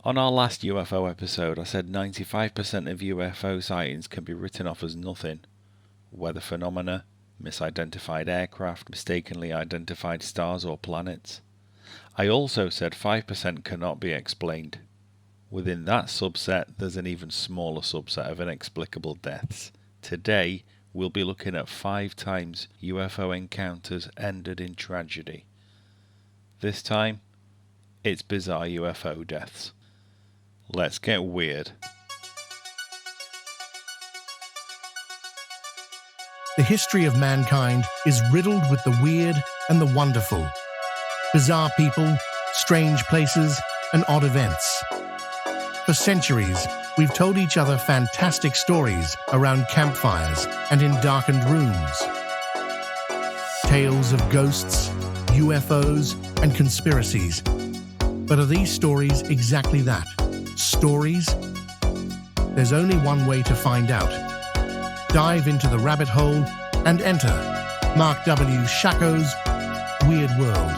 On our last UFO episode, I said 95% of UFO sightings can be written off as nothing. Weather phenomena, misidentified aircraft, mistakenly identified stars or planets. I also said 5% cannot be explained. Within that subset, there's an even smaller subset of inexplicable deaths. Today, we'll be looking at 5 times UFO encounters ended in tragedy. This time, it's bizarre UFO deaths. Let's get weird. The history of mankind is riddled with the weird and the wonderful. Bizarre people, strange places, and odd events. For centuries, we've told each other fantastic stories around campfires and in darkened rooms. Tales of ghosts, UFOs, and conspiracies. But are these stories exactly that? Stories? There's only one way to find out. Dive into the rabbit hole and enter Marc W. Shako's Weird World.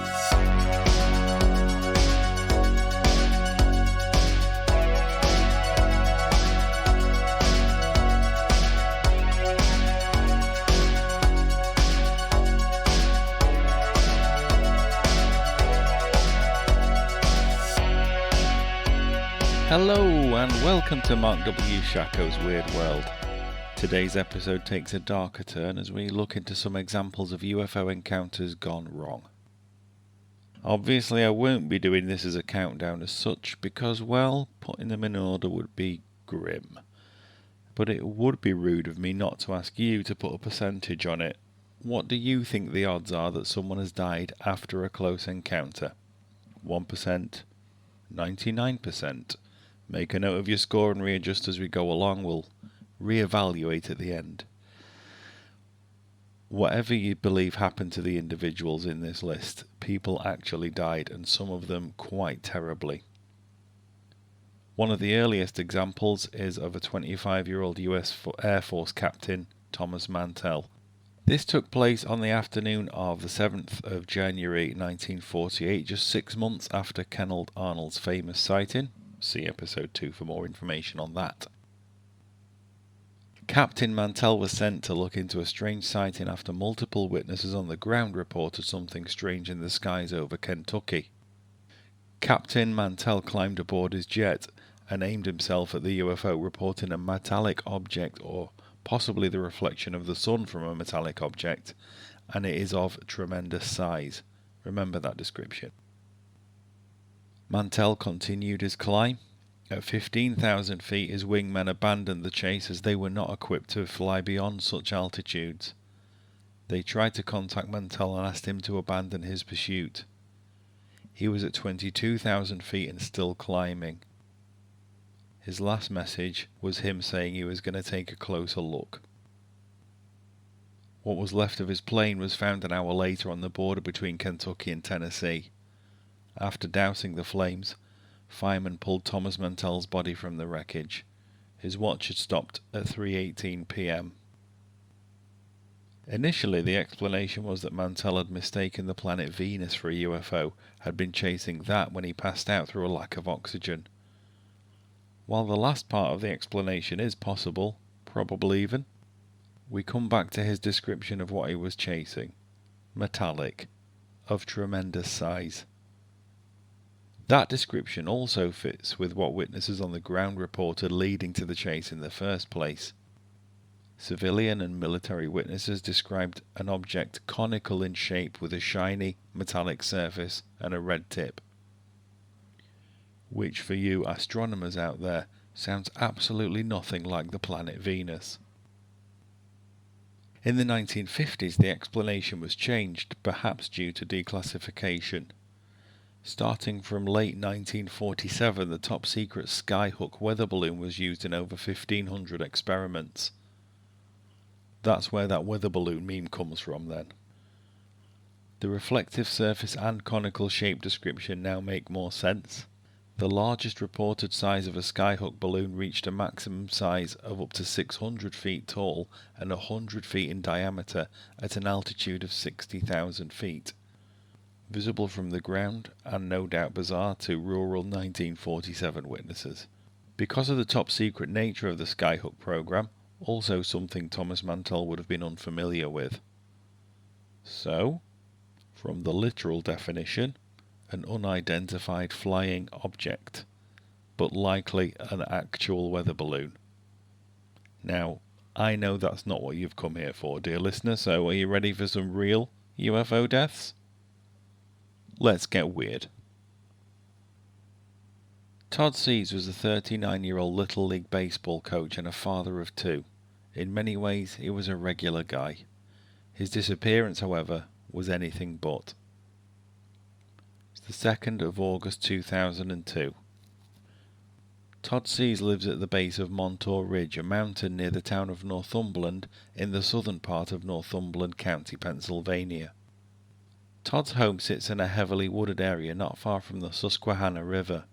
Hello and welcome to Marc W. Shako's Weird World. Today's episode takes a darker turn as we look into some examples of UFO encounters gone wrong. Obviously I won't be doing this as a countdown as such because, well, putting them in order would be grim. But it would be rude of me not to ask you to put a percentage on it. What do you think the odds are that someone has died after a close encounter? 1%? 99%? Make a note of your score and readjust as we go along. We'll reevaluate at the end. Whatever you believe happened to the individuals in this list, people actually died, and some of them quite terribly. One of the earliest examples is of a 25-year-old US Air Force captain, Thomas Mantell. This took place on the afternoon of the 7th of January 1948, just 6 months after Kenneth Arnold's famous sighting. See episode 2 for more information on that. Captain Mantell was sent to look into a strange sighting after multiple witnesses on the ground reported something strange in the skies over Kentucky. Captain Mantell climbed aboard his jet and aimed himself at the UFO, reporting a metallic object or possibly the reflection of the sun from a metallic object, and it is of tremendous size. Remember that description. Mantell continued his climb. At 15,000 feet, his wingmen abandoned the chase as they were not equipped to fly beyond such altitudes. They tried to contact Mantell and asked him to abandon his pursuit. He was at 22,000 feet and still climbing. His last message was him saying he was going to take a closer look. What was left of his plane was found an hour later on the border between Kentucky and Tennessee. After dousing the flames, firemen pulled Thomas Mantell's body from the wreckage. His watch had stopped at 3:18 p.m. Initially, the explanation was that Mantell had mistaken the planet Venus for a UFO, had been chasing that when he passed out through a lack of oxygen. While the last part of the explanation is possible, probable even, we come back to his description of what he was chasing. Metallic, of tremendous size. That description also fits with what witnesses on the ground reported leading to the chase in the first place. Civilian and military witnesses described an object conical in shape with a shiny metallic surface and a red tip, which for you astronomers out there sounds absolutely nothing like the planet Venus. In the 1950s, the explanation was changed, perhaps due to declassification. Starting from late 1947, the top-secret Skyhook weather balloon was used in over 1,500 experiments. That's where that weather balloon meme comes from then. The reflective surface and conical shape description now make more sense. The largest reported size of a Skyhook balloon reached a maximum size of up to 600 feet tall and 100 feet in diameter at an altitude of 60,000 feet. visible from the ground and no doubt bizarre to rural 1947 witnesses. Because of the top secret nature of the Skyhook program, also something Thomas Mantell would have been unfamiliar with. So, from the literal definition, an unidentified flying object, but likely an actual weather balloon. Now, I know that's not what you've come here for, dear listener, so are you ready for some real UFO deaths? Let's get weird. Todd Sees was a 39-year-old Little League baseball coach and a father of two. In many ways, he was a regular guy. His disappearance, however, was anything but. It's the 2nd of August 2002. Todd Sees lives at the base of Montauk Ridge, a mountain near the town of Northumberland in the southern part of Northumberland County, Pennsylvania. Todd's home sits in a heavily wooded area not far from the Susquehanna River.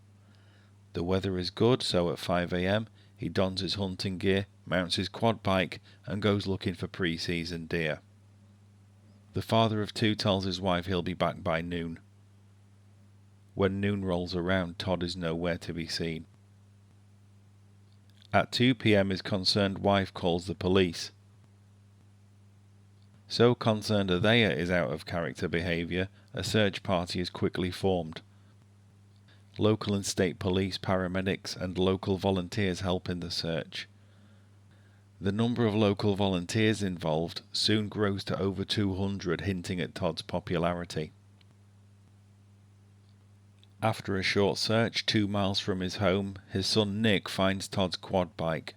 The weather is good, so at 5 a.m. he dons his hunting gear, mounts his quad bike and goes looking for pre-season deer. The father of two tells his wife he'll be back by noon. When noon rolls around, Todd is nowhere to be seen. At 2 p.m. his concerned wife calls the police. So concerned are they at his out-of-character behaviour, a search party is quickly formed. Local and state police, paramedics and local volunteers help in the search. The number of local volunteers involved soon grows to over 200, hinting at Todd's popularity. After a short search 2 miles from his home, his son Nick finds Todd's quad bike.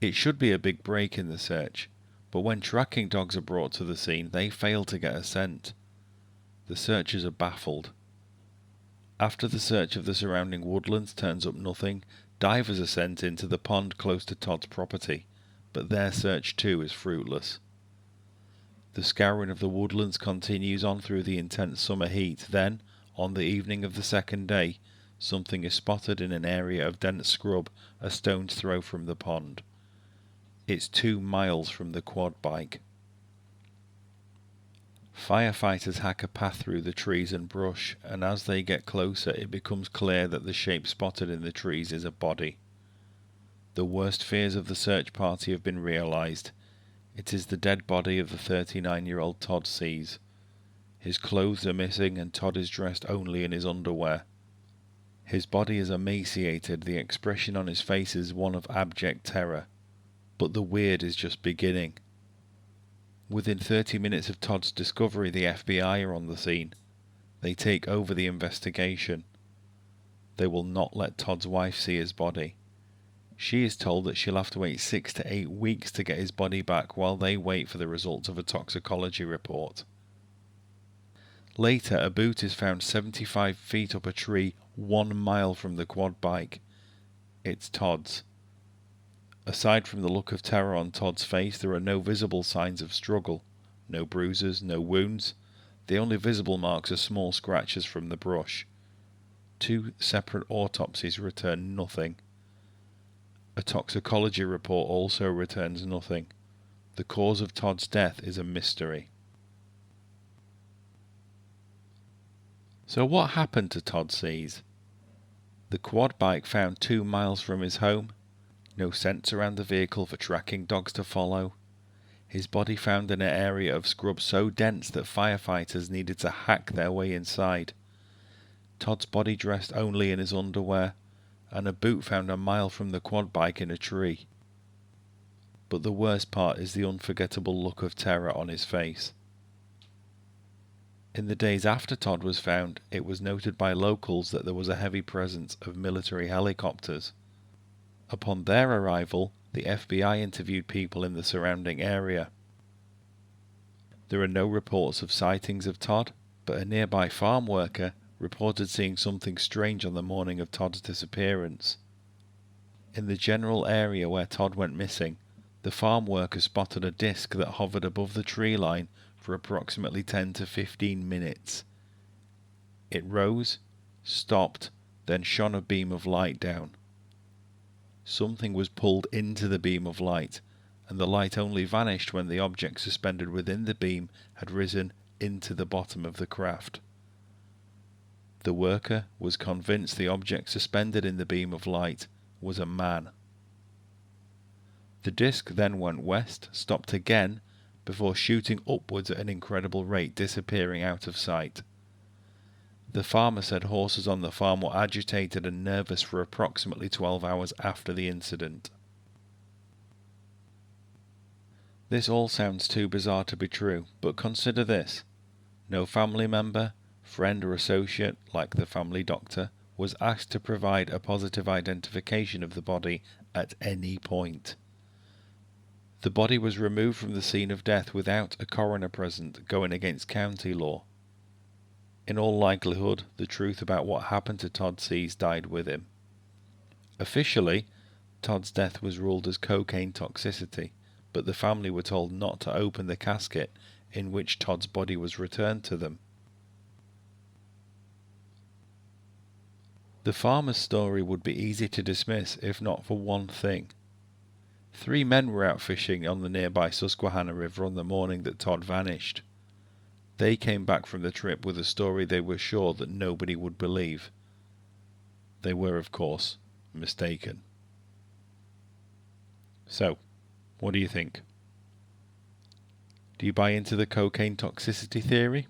It should be a big break in the search, but when tracking dogs are brought to the scene, they fail to get a scent. The searchers are baffled. After the search of the surrounding woodlands turns up nothing, divers are sent into the pond close to Todd's property, but their search too is fruitless. The scouring of the woodlands continues on through the intense summer heat. Then, on the evening of the second day, something is spotted in an area of dense scrub a stone's throw from the pond. It's 2 miles from the quad bike. Firefighters hack a path through the trees and brush, and as they get closer it becomes clear that the shape spotted in the trees is a body. The worst fears of the search party have been realised. It is the dead body of the 39-year-old Todd Sees. His clothes are missing and Todd is dressed only in his underwear. His body is emaciated, the expression on his face is one of abject terror. But the weird is just beginning. Within 30 minutes of Todd's discovery, the FBI are on the scene. They take over the investigation. They will not let Todd's wife see his body. She is told that she'll have to wait 6 to 8 weeks to get his body back while they wait for the results of a toxicology report. Later, a boot is found 75 feet up a tree 1 mile from the quad bike. It's Todd's. Aside from the look of terror on Todd's face, there are no visible signs of struggle. No bruises, no wounds. The only visible marks are small scratches from the brush. 2 separate autopsies return nothing. A toxicology report also returns nothing. The cause of Todd's death is a mystery. So what happened to Todd Sees? The quad bike found 2 miles from his home. No scents around the vehicle for tracking dogs to follow. His body found in an area of scrub so dense that firefighters needed to hack their way inside. Todd's body dressed only in his underwear, and a boot found 1 mile from the quad bike in a tree. But the worst part is the unforgettable look of terror on his face. In the days after Todd was found, it was noted by locals that there was a heavy presence of military helicopters. Upon their arrival, the FBI interviewed people in the surrounding area. There are no reports of sightings of Todd, but a nearby farm worker reported seeing something strange on the morning of Todd's disappearance. In the general area where Todd went missing, the farm worker spotted a disc that hovered above the tree line for approximately 10 to 15 minutes. It rose, stopped, then shone a beam of light down. Something was pulled into the beam of light, and the light only vanished when the object suspended within the beam had risen into the bottom of the craft. The worker was convinced the object suspended in the beam of light was a man. The disc then went west, stopped again, before shooting upwards at an incredible rate, disappearing out of sight. The farmer said horses on the farm were agitated and nervous for approximately 12 hours after the incident. This all sounds too bizarre to be true, but consider this. No family member, friend or associate, like the family doctor, was asked to provide a positive identification of the body at any point. The body was removed from the scene of death without a coroner present, going against county law. In all likelihood, the truth about what happened to Todd Sees died with him. Officially, Todd's death was ruled as cocaine toxicity, but the family were told not to open the casket in which Todd's body was returned to them. The farmer's story would be easy to dismiss if not for one thing. 3 men were out fishing on the nearby Susquehanna River on the morning that Todd vanished. They came back from the trip with a story they were sure that nobody would believe. They were, of course, mistaken. So, what do you think? Do you buy into the cocaine toxicity theory?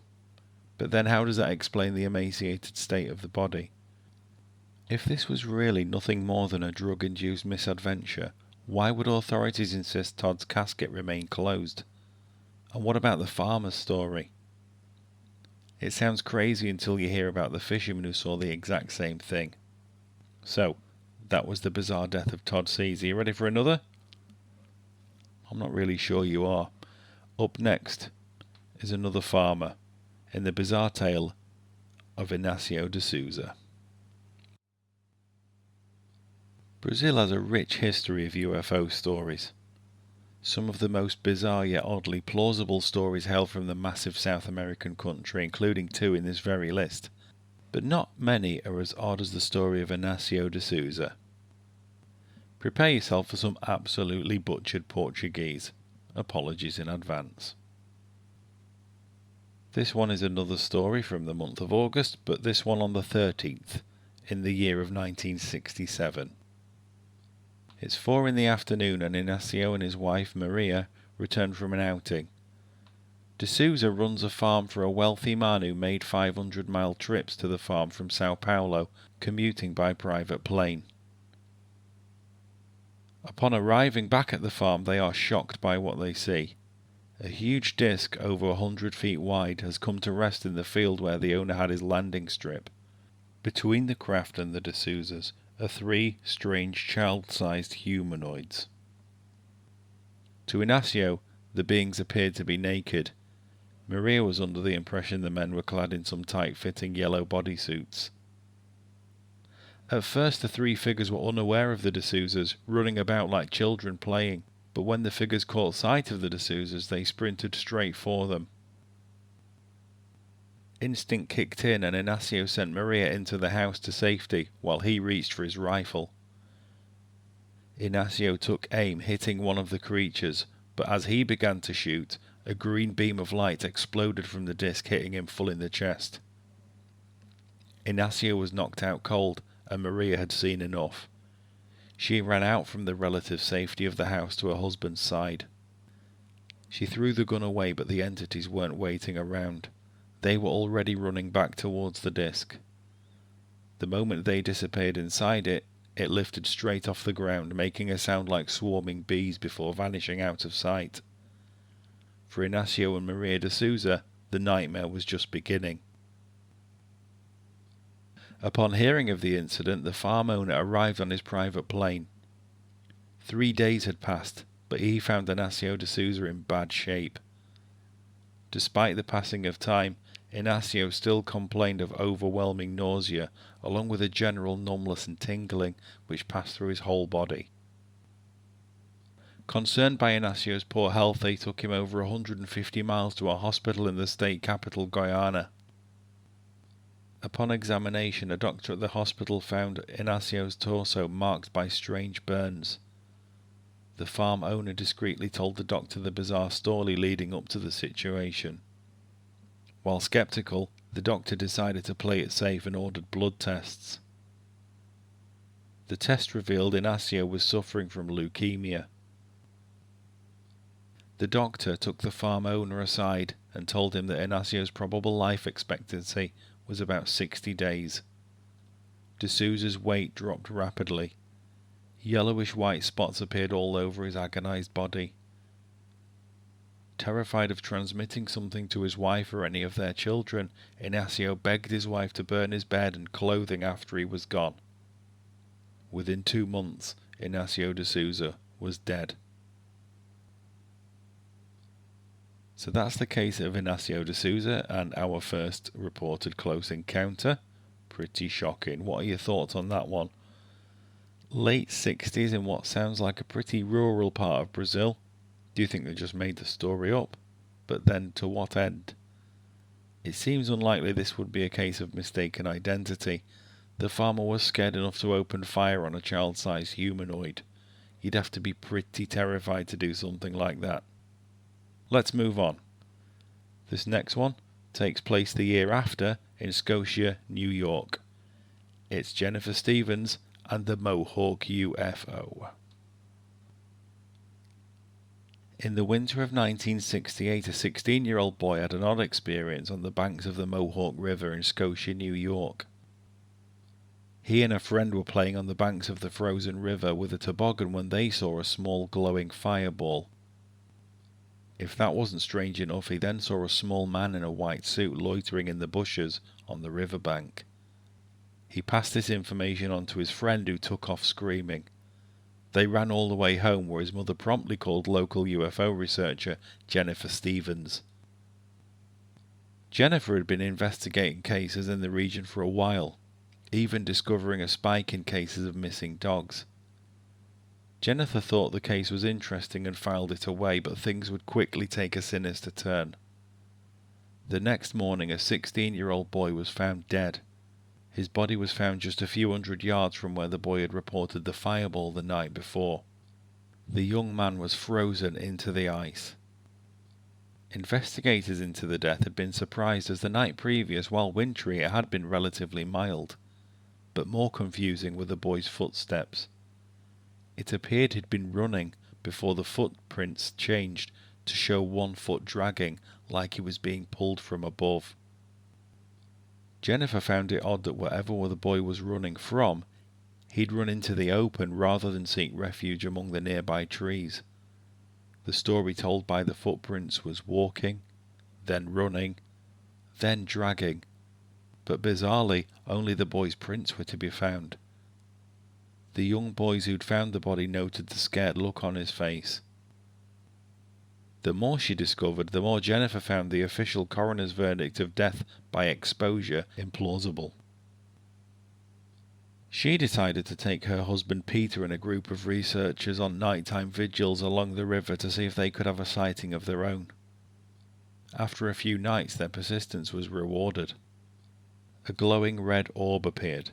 But then how does that explain the emaciated state of the body? If this was really nothing more than a drug-induced misadventure, why would authorities insist Todd's casket remain closed? And what about the farmer's story? It sounds crazy until you hear about the fisherman who saw the exact same thing. So, that was the bizarre death of Todd Sees. Are you ready for another? I'm not really sure you are. Up next is another farmer in the bizarre tale of Inácio de Souza. Brazil has a rich history of UFO stories. Some of the most bizarre yet oddly plausible stories hail from the massive South American country, including 2 in this very list. But not many are as odd as the story of Inácio de Souza. Prepare yourself for some absolutely butchered Portuguese. Apologies in advance. This one is another story from the month of August, but this one on the 13th, in the year of 1967. It's 4 in the afternoon and Inácio and his wife Maria return from an outing. De Souza runs a farm for a wealthy man who made 500-mile trips to the farm from Sao Paulo, commuting by private plane. Upon arriving back at the farm, they are shocked by what they see. A huge disc over 100 feet wide has come to rest in the field where the owner had his landing strip. Between the craft and the De Souzas are 3 strange child-sized humanoids. To Inácio, the beings appeared to be naked. Maria was under the impression the men were clad in some tight-fitting yellow bodysuits. At first the 3 figures were unaware of the De Souzas, running about like children playing, but when the figures caught sight of the De Souzas, they sprinted straight for them. Instinct kicked in and Inácio sent Maria into the house to safety while he reached for his rifle. Inácio took aim, hitting one of the creatures, but as he began to shoot, a green beam of light exploded from the disc, hitting him full in the chest. Inácio was knocked out cold, and Maria had seen enough. She ran out from the relative safety of the house to her husband's side. She threw the gun away, but the entities weren't waiting around. They were already running back towards the disc. The moment they disappeared inside it, it lifted straight off the ground, making a sound like swarming bees before vanishing out of sight. For Inácio and Maria de Souza, the nightmare was just beginning. Upon hearing of the incident, the farm owner arrived on his private plane. 3 days had passed, but he found Inácio de Souza in bad shape. Despite the passing of time, Inácio still complained of overwhelming nausea, along with a general numbness and tingling which passed through his whole body. Concerned by Inácio's poor health, they took him over 150 miles to a hospital in the state capital, Guyana. Upon examination, a doctor at the hospital found Inácio's torso marked by strange burns. The farm owner discreetly told the doctor the bizarre story leading up to the situation. While skeptical, the doctor decided to play it safe and ordered blood tests. The test revealed Ignacio was suffering from leukemia. The doctor took the farm owner aside and told him that Ignacio's probable life expectancy was about 60 days. D'Souza's weight dropped rapidly. Yellowish-white spots appeared all over his agonized body. Terrified of transmitting something to his wife or any of their children, Ignacio begged his wife to burn his bed and clothing after he was gone. Within 2 months, Ignacio D'Souza was dead. So that's the case of Ignacio D'Souza and our first reported close encounter. Pretty shocking. What are your thoughts on that one? Late 60s in what sounds like a pretty rural part of Brazil. Do you think they just made the story up? But then to what end? It seems unlikely this would be a case of mistaken identity. The farmer was scared enough to open fire on a child-sized humanoid. You'd have to be pretty terrified to do something like that. Let's move on. This next one takes place the year after in Scotia, New York. It's Jennifer Stevens and the Mohawk UFO. In the winter of 1968, a 16-year-old boy had an odd experience on the banks of the Mohawk River in Scotia, New York. He and a friend were playing on the banks of the frozen river with a toboggan when they saw a small glowing fireball. If that wasn't strange enough, he then saw a small man in a white suit loitering in the bushes on the riverbank. He passed this information on to his friend, who took off screaming. They ran all the way home, where his mother promptly called local UFO researcher Jennifer Stevens. Jennifer had been investigating cases in the region for a while, even discovering a spike in cases of missing dogs. Jennifer thought the case was interesting and filed it away, but things would quickly take a sinister turn. The next morning, a 16-year-old boy was found dead. His body was found just a few hundred yards from where the boy had reported the fireball the night before. The young man was frozen into the ice. Investigators into the death had been surprised, as the night previous, while wintry, it had been relatively mild. But more confusing were the boy's footsteps. It appeared he'd been running before the footprints changed to show one foot dragging, like he was being pulled from above. Jennifer found it odd that wherever the boy was running from, he'd run into the open rather than seek refuge among the nearby trees. The story told by the footprints was walking, then running, then dragging, but bizarrely only the boy's prints were to be found. The young boys who'd found the body noted the scared look on his face. The more she discovered, the more Jennifer found the official coroner's verdict of death by exposure implausible. She decided to take her husband Peter and a group of researchers on nighttime vigils along the river to see if they could have a sighting of their own. After a few nights, their persistence was rewarded. A glowing red orb appeared,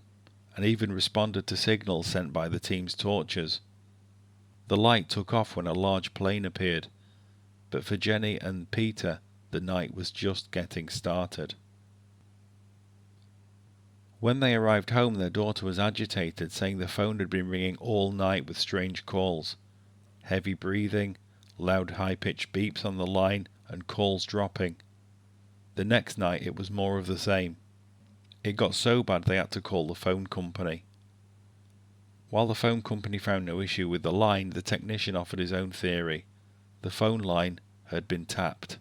and even responded to signals sent by the team's torches. The light took off when a large plane appeared, but for Jenny and Peter, the night was just getting started. When they arrived home, their daughter was agitated, saying the phone had been ringing all night with strange calls. Heavy breathing, loud high-pitched beeps on the line, and calls dropping. The next night it was more of the same. It got so bad they had to call the phone company. While the phone company found no issue with the line, the technician offered his own theory. The phone line had been tapped.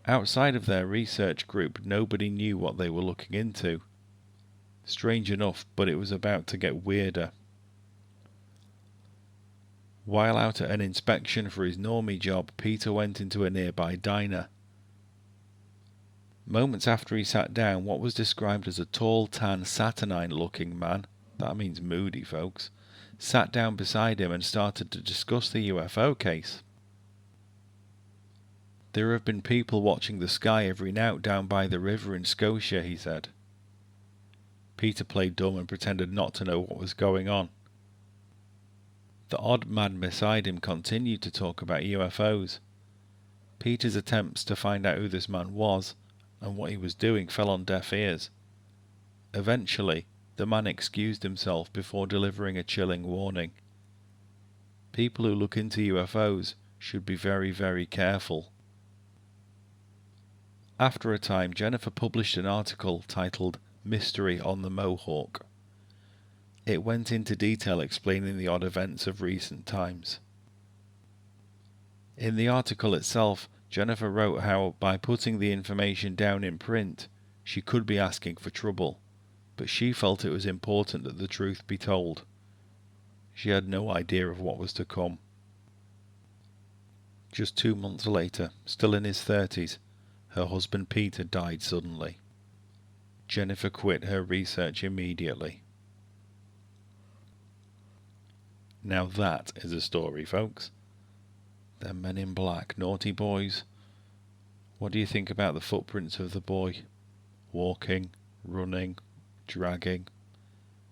Outside of their research group, nobody knew what they were looking into. Strange enough, but it was about to get weirder. While out at an inspection for his normie job, Peter went into a nearby diner. Moments after he sat down, what was described as a tall, tan, saturnine-looking man, that means moody, folks, sat down beside him and started to discuss the UFO case. There have been people watching the sky every night down by the river in Scotia, he said. Peter played dumb and pretended not to know what was going on. The odd man beside him continued to talk about UFOs. Peter's attempts to find out who this man was and what he was doing fell on deaf ears. Eventually, the man excused himself before delivering a chilling warning. People who look into UFOs should be very, very careful. After a time, Jennifer published an article titled Mystery on the Mohawk. It went into detail explaining the odd events of recent times. In the article itself, Jennifer wrote how by putting the information down in print, she could be asking for trouble, but she felt it was important that the truth be told. She had no idea of what was to come. Just 2 months later, still in his 30s, her husband Peter died suddenly. Jennifer quit her research immediately. Now that is a story, folks. They're men in black, naughty boys. What do you think about the footprints of the boy? Walking, running, dragging.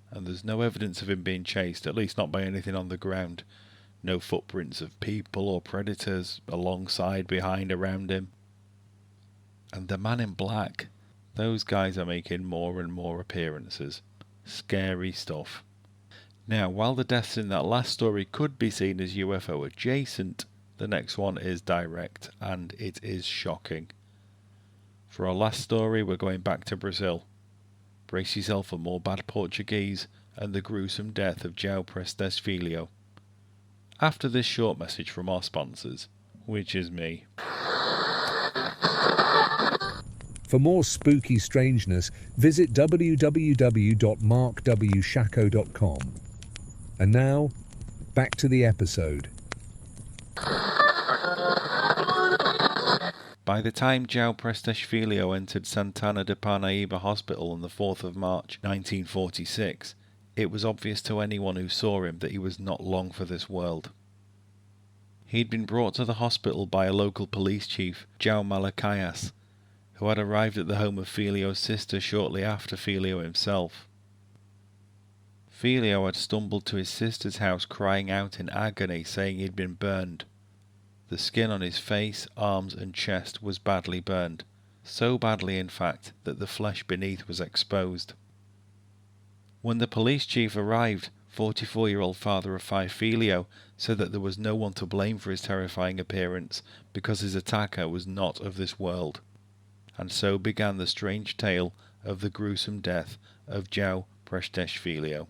And there's no evidence of him being chased, at least not by anything on the ground. No footprints of people or predators alongside, behind, around him. And the man in black, those guys are making more and more appearances. Scary stuff. Now, while the deaths in that last story could be seen as UFO adjacent, the next one is direct, and it is shocking. For our last story, we're going back to Brazil. Brace yourself for more bad Portuguese and the gruesome death of João Prestes Filho. After this short message from our sponsors, which is me. For more spooky strangeness, visit www.markwshako.com. And now, back to the episode. By the time João Prestes Filho entered Santana de Parnaíba Hospital on the 4th of March 1946, it was obvious to anyone who saw him that he was not long for this world. He'd been brought to the hospital by a local police chief, João Malaquias, who had arrived at the home of Filho's sister shortly after Filho himself. Filho had stumbled to his sister's house crying out in agony, saying he'd been burned. The skin on his face, arms and chest was badly burned, so badly in fact that the flesh beneath was exposed. When the police chief arrived, 44-year-old father of 5 Filho said that there was no one to blame for his terrifying appearance because his attacker was not of this world. And so began the strange tale of the gruesome death of João Prestes Filho.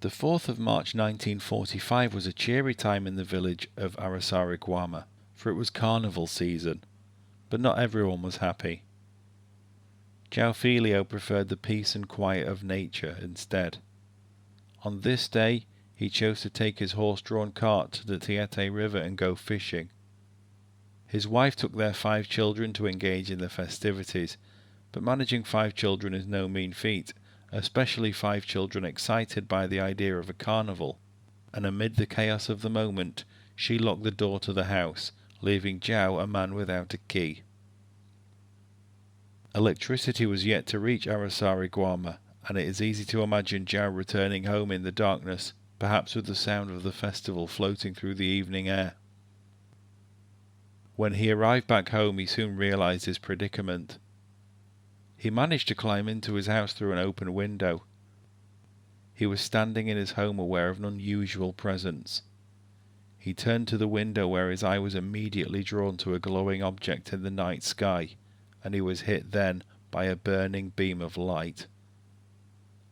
The 4th of March 1945 was a cheery time in the village of Araçariguama, for it was carnival season, but not everyone was happy. João Filho preferred the peace and quiet of nature instead. On this day, he chose to take his horse-drawn cart to the Tietê River and go fishing. His wife took their 5 children to engage in the festivities, but managing 5 children is no mean feat, especially 5 children excited by the idea of a carnival, and amid the chaos of the moment, she locked the door to the house, leaving João a man without a key. Electricity was yet to reach Araçariguama, and it is easy to imagine João returning home in the darkness, perhaps with the sound of the festival floating through the evening air. When he arrived back home, he soon realized his predicament. He managed to climb into his house through an open window. He was standing in his home aware of an unusual presence. He turned to the window where his eye was immediately drawn to a glowing object in the night sky, and he was hit then by a burning beam of light.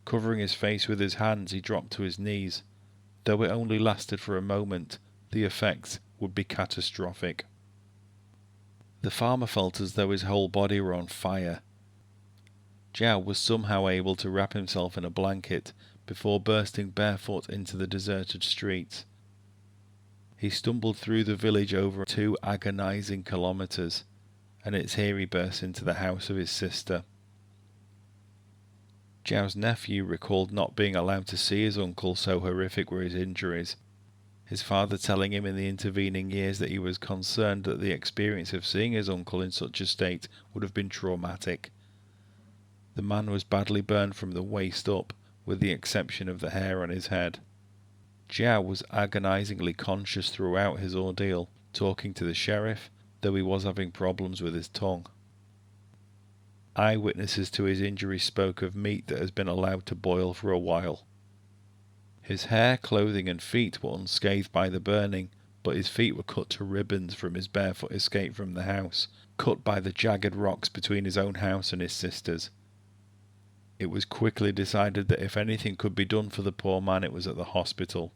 Covering his face with his hands, he dropped to his knees. Though it only lasted for a moment, the effects would be catastrophic. The farmer felt as though his whole body were on fire. João was somehow able to wrap himself in a blanket before bursting barefoot into the deserted streets. He stumbled through the village over 2 agonizing kilometers, and it's here he burst into the house of his sister. João's nephew recalled not being allowed to see his uncle, so horrific were his injuries, his father telling him in the intervening years that he was concerned that the experience of seeing his uncle in such a state would have been traumatic. The man was badly burned from the waist up, with the exception of the hair on his head. Zhao was agonizingly conscious throughout his ordeal, talking to the sheriff, though he was having problems with his tongue. Eyewitnesses to his injuries spoke of meat that has been allowed to boil for a while. His hair, clothing and feet were unscathed by the burning, but his feet were cut to ribbons from his barefoot escape from the house, cut by the jagged rocks between his own house and his sister's. It was quickly decided that if anything could be done for the poor man, it was at the hospital.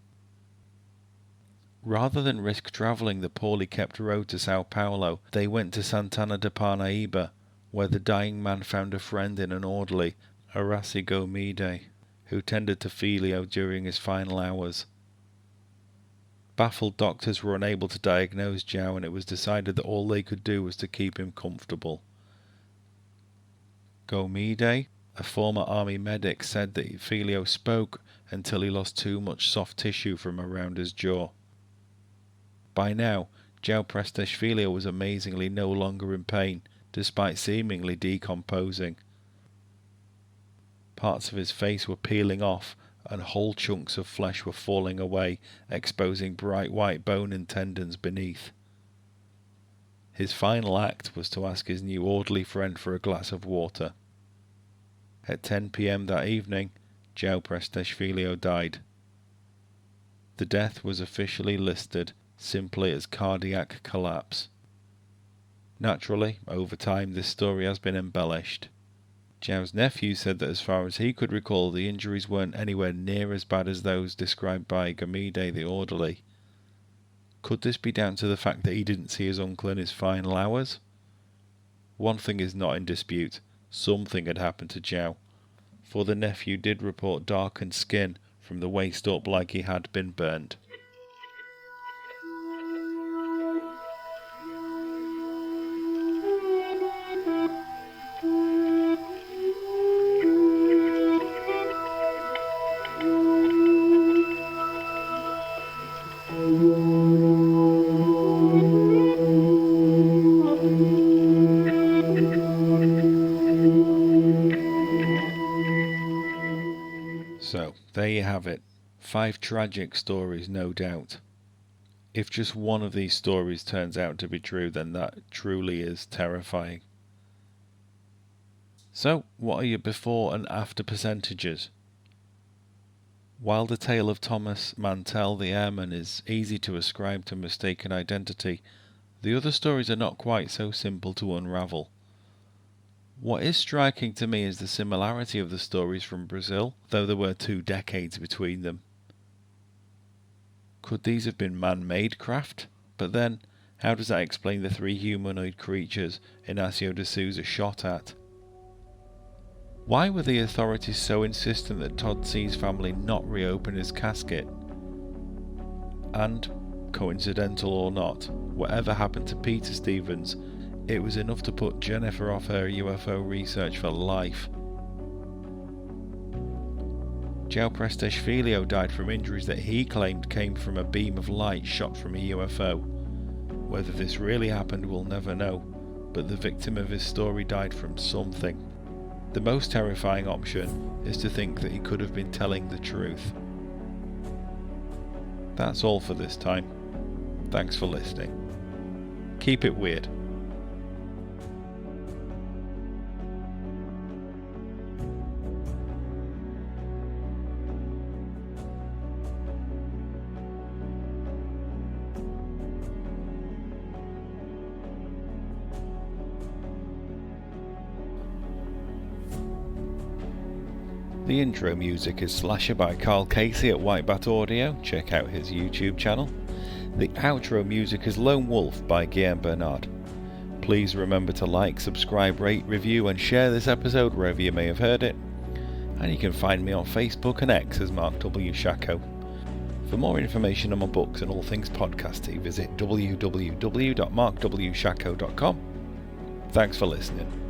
Rather than risk travelling the poorly kept road to Sao Paulo, they went to Santana de Parnaíba, where the dying man found a friend in an orderly, Horacio Gomide, who tended to Filio during his final hours. Baffled doctors were unable to diagnose Zhao, and it was decided that all they could do was to keep him comfortable. Gomide, a former army medic, said that Filio spoke until he lost too much soft tissue from around his jaw. By now, Zhao Prestashvilio was amazingly no longer in pain, despite seemingly decomposing. Parts of his face were peeling off, and whole chunks of flesh were falling away, exposing bright white bone and tendons beneath. His final act was to ask his new orderly friend for a glass of water. At 10 p.m. that evening, Zhao Prestashvilio died. The death was officially listed simply as cardiac collapse. Naturally, over time this story has been embellished. Zhao's nephew said that as far as he could recall, the injuries weren't anywhere near as bad as those described by Gomide the orderly. Could this be down to the fact that he didn't see his uncle in his final hours? One thing is not in dispute: something had happened to Zhao, for the nephew did report darkened skin from the waist up like he had been burnt. So, there you have it. 5 tragic stories, no doubt. If just one of these stories turns out to be true, then that truly is terrifying. So, what are your before and after percentages? While the tale of Thomas Mantell the airman is easy to ascribe to mistaken identity, the other stories are not quite so simple to unravel. What is striking to me is the similarity of the stories from Brazil, though there were 2 decades between them. Could these have been man-made craft? But then, how does that explain the 3 humanoid creatures Inácio de Souza shot at? Why were the authorities so insistent that Todd C's family not reopen his casket? And, coincidental or not, whatever happened to Peter Stevens, it was enough to put Jennifer off her UFO research for life. Zhao Prestashvilio died from injuries that he claimed came from a beam of light shot from a UFO. Whether this really happened we'll never know, but the victim of his story died from something. The most terrifying option is to think that he could have been telling the truth. That's all for this time. Thanks for listening. Keep it weird. The intro music is Slasher by Carl Casey at Whitebat Audio, check out his YouTube channel. The outro music is Lone Wolf by Guillaume Bernard. Please remember to like, subscribe, rate, review and share this episode wherever you may have heard it. And you can find me on Facebook and X as Marc W. Shako. For more information on my books and all things podcasty, visit www.marcwshako.com. Thanks for listening.